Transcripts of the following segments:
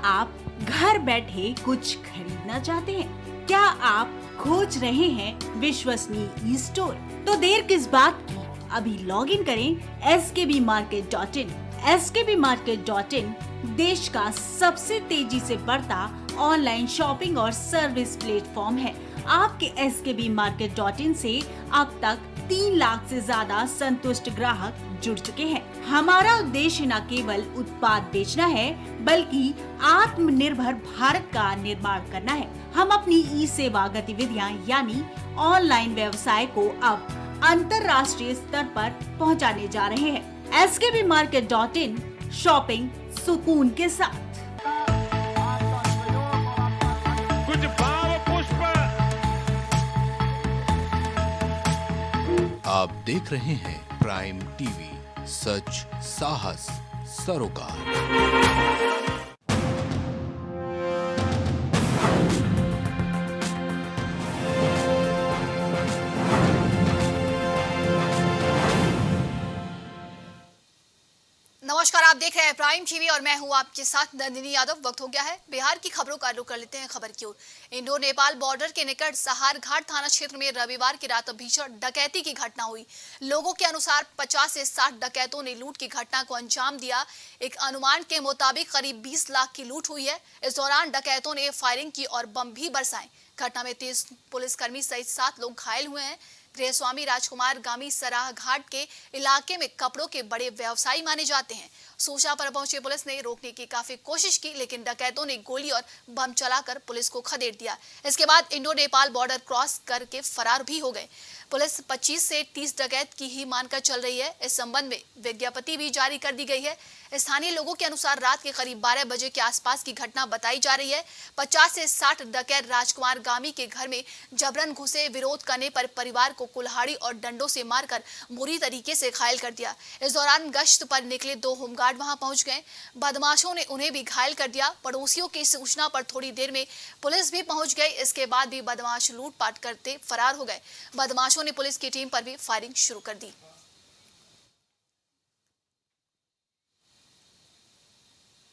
आप घर बैठे कुछ खरीदना चाहते हैं? क्या आप खोज रहे हैं विश्वसनीय ई स्टोर? तो देर किस बात की, अभी लॉग इन करें skbmarket.in। skbmarket.in देश का सबसे तेजी से बढ़ता ऑनलाइन शॉपिंग और सर्विस प्लेटफॉर्म है। आपके skbmarket.in से अब तक 3 लाख से ज्यादा संतुष्ट ग्राहक जुड़ चुके हैं। हमारा उद्देश्य न केवल उत्पाद बेचना है, बल्कि आत्मनिर्भर भारत का निर्माण करना है। हम अपनी ई सेवा गतिविधियां यानी ऑनलाइन व्यवसाय को अब अंतर्राष्ट्रीय स्तर पर पहुंचाने जा रहे हैं। skbmarket.in, शॉपिंग सुकून के साथ। कुछ भाव पुष्प। आप देख रहे हैं प्राइम टीवी, सच साहस सरोकार। नमस्कार, आप देख रहे हैं प्राइम टीवी और मैं हूं आपके साथ नंदिनी यादव। वक्त हो गया है बिहार की खबरों का रुख कर लेते हैं खबर की ओर। इंडो नेपाल बॉर्डर के निकट सहार घाट थाना क्षेत्र में रविवार की रात भीषण डकैती की घटना हुई। लोगों के अनुसार 50 से 60 डकैतों ने लूट की घटना को अंजाम दिया। एक अनुमान के मुताबिक करीब 20 लाख की लूट हुई है। इस दौरान डकैतों ने फायरिंग की और बम भी बरसाए। घटना में 30 पुलिसकर्मी सहित 7 लोग घायल हुए हैं। गृह स्वामी राजकुमार गामी सराह घाट के इलाके में कपड़ों के बड़े व्यवसायी माने जाते हैं। सूचना पर पहुंची पुलिस ने रोकने की काफी कोशिश की, लेकिन डकैतों ने गोली और बम चलाकर पुलिस को खदेड़ दिया। इसके बाद इंडो नेपाल बॉर्डर क्रॉस करके फरार भी हो गए। पुलिस 25 से 30 डकैत की ही मानकर चल रही है। इस संबंध में विज्ञप्ति भी जारी कर दी गई है। स्थानीय लोगों के अनुसार रात के करीब 12 बजे के आसपास की घटना बताई जा रही है। 50 से 60 डकैत राजकुमार गामी के घर में जबरन घुसे। विरोध करने पर परिवार को कुल्हाड़ी और डंडों से मारकर बुरी तरीके से घायल कर दिया। इस दौरान गश्त पर निकले 2 होमगार्ड वहां पहुंच गए। बदमाशों ने उन्हें भी घायल कर दिया। पड़ोसियों की सूचना पर थोड़ी देर में पुलिस भी पहुंच गई। इसके बाद भी बदमाश लूटपाट करते फरार हो गए। बदमाशों ने पुलिस की टीम पर भी फायरिंग शुरू कर दी।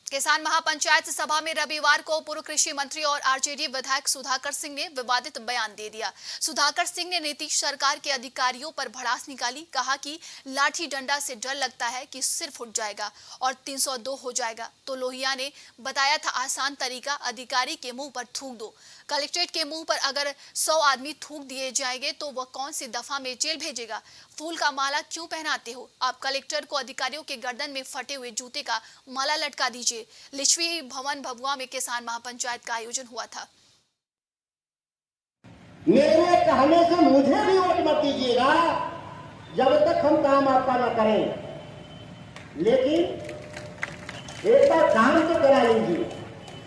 किसान महापंचायत सभा में रविवार को पूर्व कृषि मंत्री और आरजेडी विधायक सुधाकर सिंह ने विवादित बयान दे दिया। सुधाकर सिंह ने नीतीश सरकार के अधिकारियों पर भड़ास निकाली। कहा कि लाठी डंडा से डर लगता है कि सिर फूट जाएगा और 302 हो जाएगा। तो लोहिया ने बताया था आसान तरीका, अधिकारी के मुंह पर थूक दो। कलेक्ट्रेट के मुंह पर अगर 100 आदमी थूक दिए जाएंगे तो वह कौन सी दफा में जेल भेजेगा? फूल का माला क्यों पहनाते हो? आप कलेक्टर को अधिकारियों के गर्दन में फटे हुए जूते का माला लटका दीजिए। लिच्छवी भवन भभुआ में किसान महापंचायत का आयोजन हुआ था। मेरे कहने से मुझे भी वोट मत दीजिएगा जब तक हम काम आपका न करें, लेकिन एक बार काम तो करा लीजिए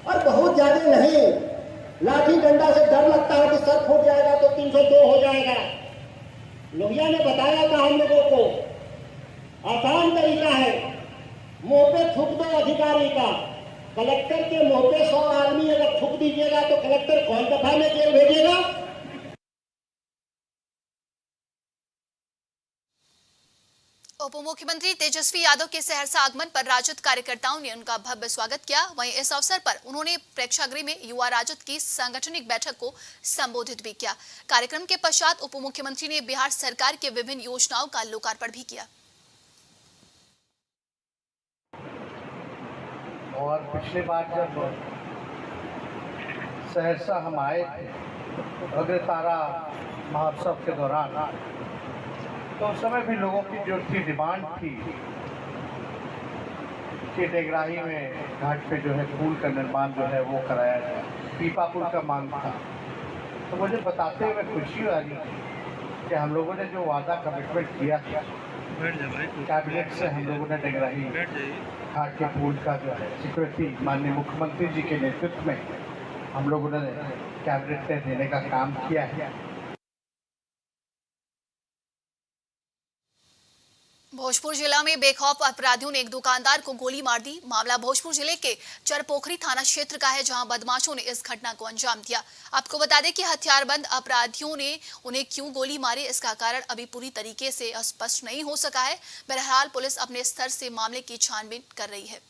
और बहुत ज्यादा नहीं। लाठी डंडा से डर लगता है कि सर फूट जाएगा तो 302 हो जाएगा। लोहिया ने बताया था हम लोगों को आसान तरीका है, मुंह पे थूक दो अधिकारी का। कलेक्टर के मुंह पे 100 आदमी अगर थूक दीजिएगा तो कलेक्टर कौन दफा में जेल भेजेगा? उप मुख्यमंत्री तेजस्वी यादव के सहरसा आगमन पर राजद कार्यकर्ताओं ने उनका भव्य स्वागत किया। वहीं इस अवसर पर उन्होंने प्रेक्षागृह में युवा राजद की सांगठनिक बैठक को संबोधित भी किया। कार्यक्रम के पश्चात उप मुख्यमंत्री ने बिहार सरकार के विभिन्न योजनाओं का लोकार्पण भी किया। और पिछली बार जब सहरसा हम आए थे अग्रतारा महोत्सव के दौरान, तो उस समय भी लोगों की जो थी डिमांड थी कि टेगराही में घाट पे जो है पुल का निर्माण जो है वो कराया जाए, पीपा पुल का मांग था। तो मुझे बताते हुए खुशी हो रही कि हम लोगों ने जो वादा कमिटमेंट किया था कैबिनेट से, हम लोगों ने टेगराही घाट के पुल का जो है सिक्योरिटी माननीय मुख्यमंत्री जी के नेतृत्व में हम लोगों ने कैबिनेट में देने का काम किया है। भोजपुर जिला में बेखौफ अपराधियों ने एक दुकानदार को गोली मार दी। मामला भोजपुर जिले के चरपोखरी थाना क्षेत्र का है, जहां बदमाशों ने इस घटना को अंजाम दिया। आपको बता दें कि हथियारबंद अपराधियों ने उन्हें क्यों गोली मारी, इसका कारण अभी पूरी तरीके से स्पष्ट नहीं हो सका है। बहरहाल पुलिस अपने स्तर से मामले की छानबीन कर रही है।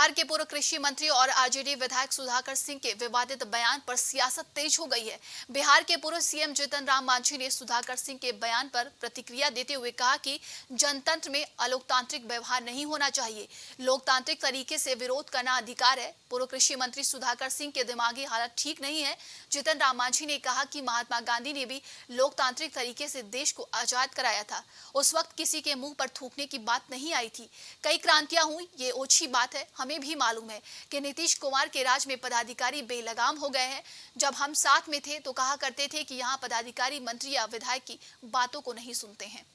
बिहार के पूर्व कृषि मंत्री और आरजेडी विधायक सुधाकर सिंह के विवादित बयान पर सियासत तेज हो गई है। बिहार के पूर्व सीएम जीतन राम मांझी ने सुधाकर सिंह के बयान पर प्रतिक्रिया देते हुए कहा कि जनतंत्र में अलोकतांत्रिक व्यवहार नहीं होना चाहिए, लोकतांत्रिक तरीके से विरोध करना अधिकार है। पूर्व कृषि मंत्री सुधाकर सिंह के दिमागी हालत ठीक नहीं है। जीतन राम मांझी ने कहा कि महात्मा गांधी ने भी लोकतांत्रिक तरीके से देश को आजाद कराया था, उस वक्त किसी के मुंह पर थूकने की बात नहीं आई थी। कई क्रांतियां हुई, ये ओछी बात है। हमें भी मालूम है कि नीतीश कुमार के राज में पदाधिकारी बेलगाम हो गए हैं। जब हम साथ में थे तो कहा करते थे कि यहाँ पदाधिकारी मंत्री या विधायक की बातों को नहीं सुनते हैं।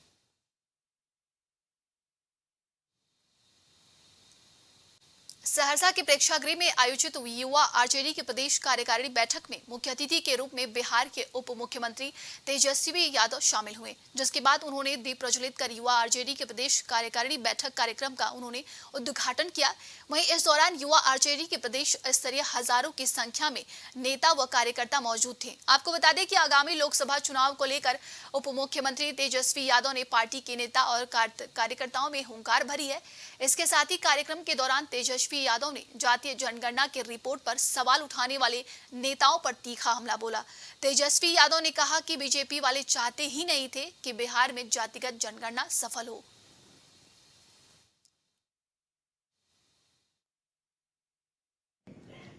सहरसा के प्रेक्षागृह में आयोजित युवा आरजेडी की प्रदेश कार्यकारिणी बैठक में मुख्य अतिथि के रूप में बिहार के उप मुख्यमंत्री तेजस्वी यादव शामिल हुए, जिसके बाद उन्होंने दीप प्रज्वलित कर युवा आरजेडी के प्रदेश कार्यकारिणी बैठक कार्यक्रम का उन्होंने उद्घाटन किया। वहीं इस दौरान युवा आरजेडी के प्रदेश स्तरीय हजारों की संख्या में नेता व कार्यकर्ता मौजूद थे। आपको बता दें कि आगामी लोकसभा चुनाव को लेकर उप मुख्यमंत्री तेजस्वी यादव ने पार्टी के नेता और कार्यकर्ताओं में हुंकार भरी है। इसके साथ ही कार्यक्रम के दौरान तेजस्वी यादव ने जातीय जनगणना की रिपोर्ट पर सवाल उठाने वाले नेताओं पर तीखा हमला बोला। तेजस्वी यादव ने कहा कि बीजेपी वाले चाहते ही नहीं थे कि बिहार में जातिगत जनगणना सफल हो।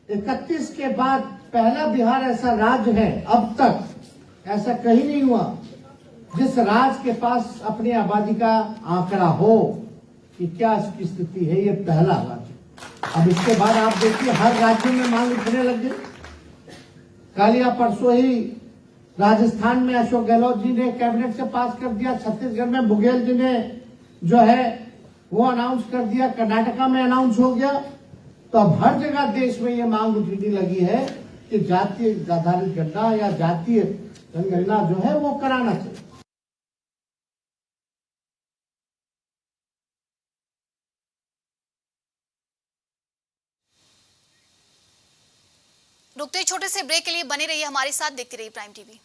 31 के बाद पहला बिहार ऐसा राज्य है, अब तक ऐसा कहीं नहीं हुआ जिस राज्य के पास अपनी आबादी का आंकड़ा हो कि क्या इसकी स्थिति है। ये पहला राज्य। अब इसके बाद आप देखिए हर राज्य में मांग उठने लग गई। कल या परसों ही राजस्थान में अशोक गहलोत जी ने कैबिनेट से पास कर दिया, छत्तीसगढ़ में बघेल जी ने जो है वो अनाउंस कर दिया, कर्नाटका में अनाउंस हो गया। तो अब हर जगह देश में ये मांग उठने लगी है कि जातीय आधारित गणना या जातीय जनगणना जो है वो कराना चाहिए। रुकते छोटे से ब्रेक के लिए बने रहिए हमारे साथ, देखते रहिए प्राइम टीवी।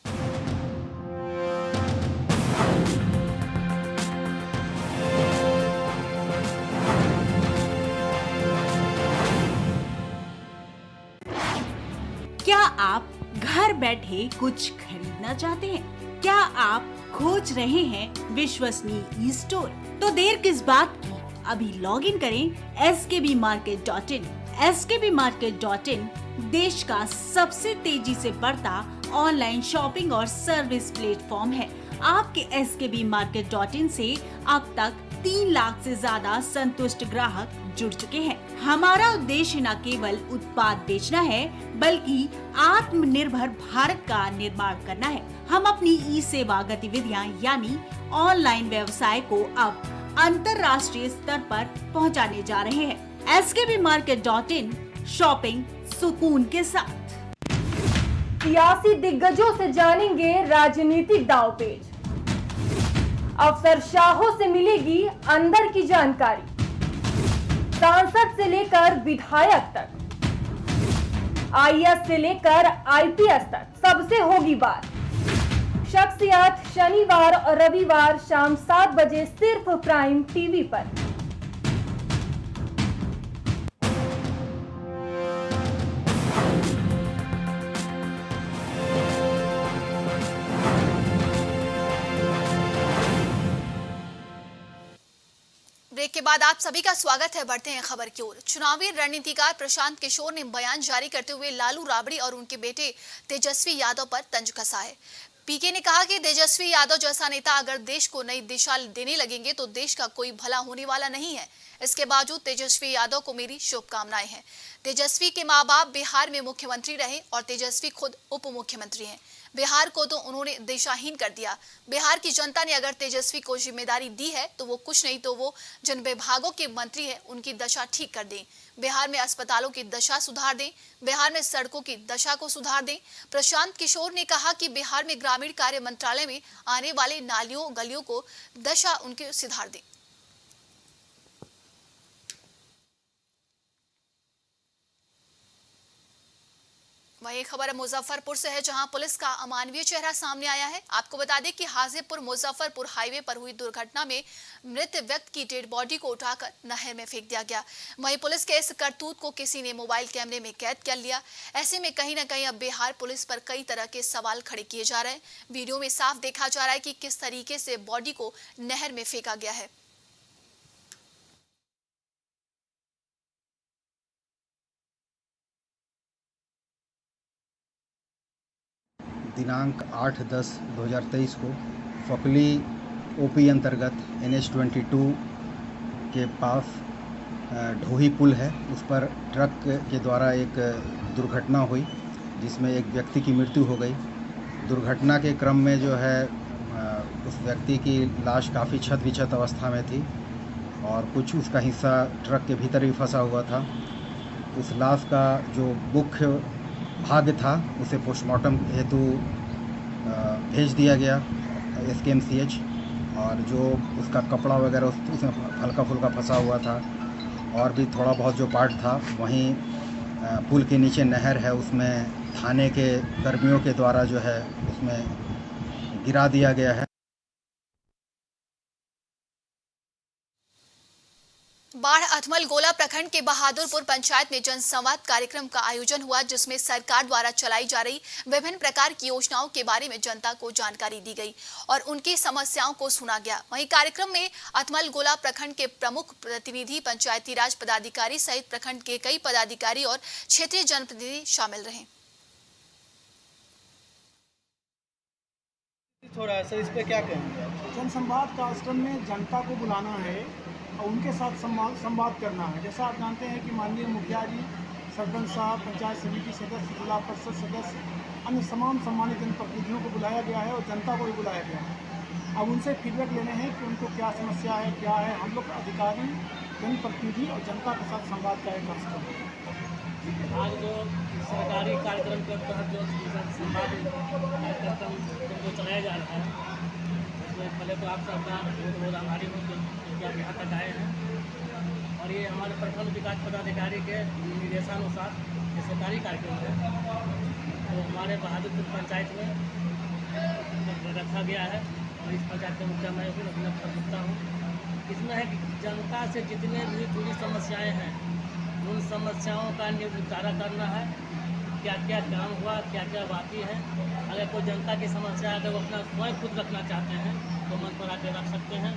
क्या आप घर बैठे कुछ खरीदना चाहते हैं? क्या आप खोज रहे हैं विश्वसनीय स्टोर? तो देर किस बात की, अभी लॉग इन करें skbmarket.in। skbmarket.in देश का सबसे तेजी से बढ़ता ऑनलाइन शॉपिंग और सर्विस प्लेटफॉर्म है। आपके skbmarket.in से अब तक 3 लाख से ज्यादा संतुष्ट ग्राहक जुड़ चुके हैं। हमारा उद्देश्य न केवल उत्पाद बेचना है बल्कि आत्मनिर्भर भारत का निर्माण करना है। हम अपनी ई सेवा गतिविधियां यानी ऑनलाइन व्यवसाय को अब अंतर्राष्ट्रीय स्तर पर पहुंचाने जा रहे हैं। skbmarket.in शॉपिंग सुकून के साथ। सियासी दिग्गजों से जानेंगे राजनीतिक दांवपेच, अफसरशाहों से मिलेगी अंदर की जानकारी, सांसद से लेकर विधायक तक, आईएएस से लेकर आईपीएस तक सबसे होगी बात। शख्सियत शनिवार और रविवार शाम 7 बजे सिर्फ प्राइम टीवी पर। ब्रेक के बाद आप सभी का स्वागत है। बढ़ते हैं खबर की ओर। चुनावी रणनीतिकार प्रशांत किशोर ने बयान जारी करते हुए लालू राबड़ी और उनके बेटे तेजस्वी यादव पर तंज कसा है। पीके ने कहा कि तेजस्वी यादव जैसा नेता अगर देश को नई दिशा देने लगेंगे तो देश का कोई भला होने वाला नहीं है। इसके बावजूद तेजस्वी यादव को मेरी शुभकामनाएं हैं। तेजस्वी के माँ बाप बिहार में मुख्यमंत्री रहे और तेजस्वी खुद उप मुख्यमंत्री हैं। बिहार को तो उन्होंने दिशाहीन कर दिया। बिहार की जनता ने अगर तेजस्वी को जिम्मेदारी दी है तो वो कुछ नहीं तो वो जिन विभागों के मंत्री हैं उनकी दशा ठीक कर दें। बिहार में अस्पतालों की दशा सुधार दें, बिहार में सड़कों की दशा को सुधार दें। प्रशांत किशोर ने कहा कि बिहार में ग्रामीण कार्य मंत्रालय में आने वाले नालियों गलियों को दशा उनके सुधार दें। वही खबर मुजफ्फरपुर से है, जहां पुलिस का अमानवीय चेहरा सामने आया है। आपको बता दें कि हाजीपुर मुजफ्फरपुर हाईवे पर हुई दुर्घटना में मृत व्यक्ति की डेड बॉडी को उठाकर नहर में फेंक दिया गया। वहीं पुलिस के इस करतूत को किसी ने मोबाइल कैमरे में कैद कर लिया। ऐसे में कहीं न कहीं अब बिहार पुलिस पर कई तरह के सवाल खड़े किए जा रहे हैं। वीडियो में साफ देखा जा रहा है कि किस तरीके से बॉडी को नहर में फेंका गया है। दिनांक 8/10/2023 को फकली ओपी अंतर्गत NH-22 के पास ढोही पुल है, उस पर ट्रक के द्वारा एक दुर्घटना हुई जिसमें एक व्यक्ति की मृत्यु हो गई। दुर्घटना के क्रम में जो है उस व्यक्ति की लाश काफ़ी क्षत-विक्षत अवस्था में थी और कुछ उसका हिस्सा ट्रक के भीतर भी फंसा हुआ था। उस लाश का जो मुख्य भाग था उसे पोस्टमार्टम हेतु भेज दिया गया SKMCH, और जो उसका कपड़ा वगैरह उसमें हल्का फुल्का फंसा हुआ था और भी थोड़ा बहुत जो पार्ट था, वहीं पुल के नीचे नहर है उसमें थाने के कर्मियों के द्वारा जो है उसमें गिरा दिया गया है। बाढ़ अथमल गोला प्रखंड के बहादुरपुर पंचायत में जनसंवाद कार्यक्रम का आयोजन हुआ, जिसमें सरकार द्वारा चलाई जा रही विभिन्न प्रकार की योजनाओं के बारे में जनता को जानकारी दी गई और उनकी समस्याओं को सुना गया। वहीं कार्यक्रम में अथमल गोला प्रखंड के प्रमुख प्रतिनिधि, पंचायती राज पदाधिकारी सहित प्रखंड के कई पदाधिकारी और क्षेत्रीय जनप्रतिनिधि शामिल रहे। थोड़ा सा इस पे क्या कहेंगे? जनसंवाद कार्यक्रम में जनता को बुलाना है और उनके साथ संवाद करना है। जैसा आप जानते हैं कि माननीय मुखिया जी, सरपंच साहब, पंचायत समिति सदस्य, जिला परिषद सदस्य, अन्य तमाम सम्मानित जनप्रतिनिधियों को बुलाया गया है और जनता को भी बुलाया गया है। अब उनसे फीडबैक लेने हैं कि उनको क्या समस्या है, क्या है। हम लोग अधिकारी, जनप्रतिनिधि और जनता के साथ संवाद का एक कार्यक्रम है। आज जो सरकारी कार्यक्रम के तहत जो संवाद कार्यक्रम जो चलाया जा रहा है, उसमें पहले तो आप सबका बहुत बहुत आभारी हूँ कि आप यहाँ तक आए हैं। और ये हमारे प्रखंड विकास पदाधिकारी के निर्देशानुसार ये सरकारी कार्यक्रम है, तो हमारे बहादुरपुर पंचायत में रखा गया है। और इस पंचायत के मुखिया मैं भी अपना करता हूँ। इसमें है कि जनता से जितने भी जुड़ी समस्याएँ हैं, उन समस्याओं का निपटारा करना है। क्या क्या काम हुआ, क्या क्या बाकी है। अगर कोई जनता की समस्या अगर वो अपना स्वयं खुद रखना चाहते हैं तो मन पर आके रख सकते हैं।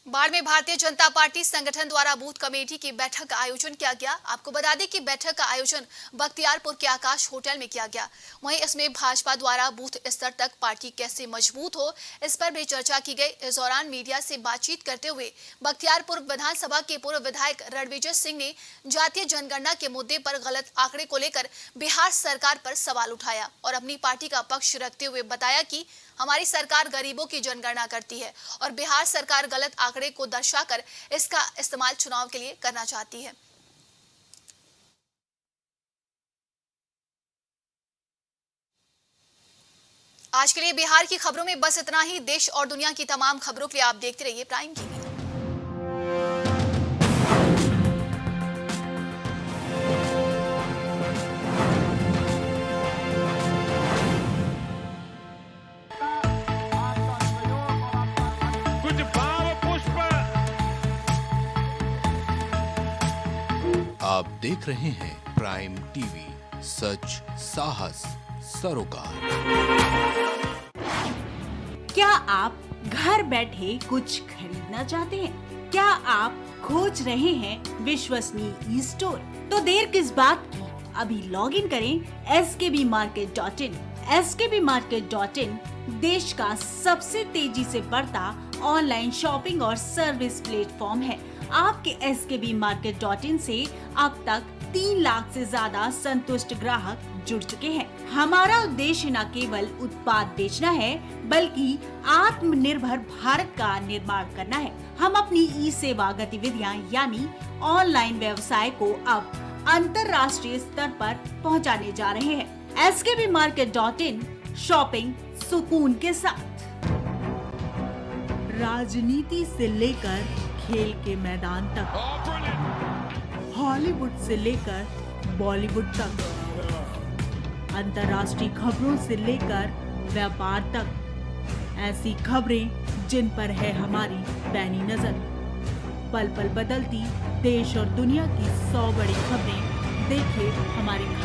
बाढ़ में भारतीय जनता पार्टी संगठन द्वारा बूथ कमेटी की बैठक का आयोजन किया गया। आपको बता दें कि बैठक का आयोजन बख्तियारपुर के आकाश होटल में किया गया। वहीं इसमें भाजपा द्वारा बूथ स्तर तक पार्टी कैसे मजबूत हो, इस पर भी चर्चा की गई। इस दौरान मीडिया से बातचीत करते हुए बख्तियारपुर विधानसभा के पूर्व विधायक रणविजय सिंह ने जातीय जनगणना के मुद्दे पर गलत आंकड़े को लेकर बिहार सरकार पर सवाल उठाया और अपनी पार्टी का पक्ष रखते हुए बताया कि हमारी सरकार गरीबों की जनगणना करती है और बिहार सरकार गलत आंकड़े को दर्शाकर इसका इस्तेमाल चुनाव के लिए करना चाहती है। आज के लिए बिहार की खबरों में बस इतना ही। देश और दुनिया की तमाम खबरों के लिए आप देखते रहिए प्राइम टीवी। कुछ भाव पुष्प। आप देख रहे हैं प्राइम टीवी, सच साहस सरोकार। क्या आप घर बैठे कुछ खरीदना चाहते हैं? क्या आप खोज रहे हैं विश्वसनीय स्टोर? तो देर किस बात की, अभी लॉग इन करें skbmarket.in। skbmarket.in देश का सबसे तेजी से बढ़ता ऑनलाइन शॉपिंग और सर्विस प्लेटफॉर्म है। आपके skbmarket.in से अब तक 3 लाख से ज्यादा संतुष्ट ग्राहक जुड़ चुके हैं। हमारा उद्देश्य न केवल उत्पाद बेचना है, बल्कि आत्मनिर्भर भारत का निर्माण करना है। हम अपनी ई सेवा गतिविधियां यानी ऑनलाइन व्यवसाय को अब अंतर्राष्ट्रीय स्तर पर पहुंचाने जा रहे हैं। skbmarket.in, शॉपिंग सुकून के साथ। राजनीति से लेकर खेल के मैदान तक, हॉलीवुड से लेकर बॉलीवुड तक, अंतर्राष्ट्रीय खबरों से लेकर व्यापार तक, ऐसी खबरें जिन पर है हमारी पैनी नजर। पल पल बदलती देश और दुनिया की 100 बड़ी खबरें देखे हमारी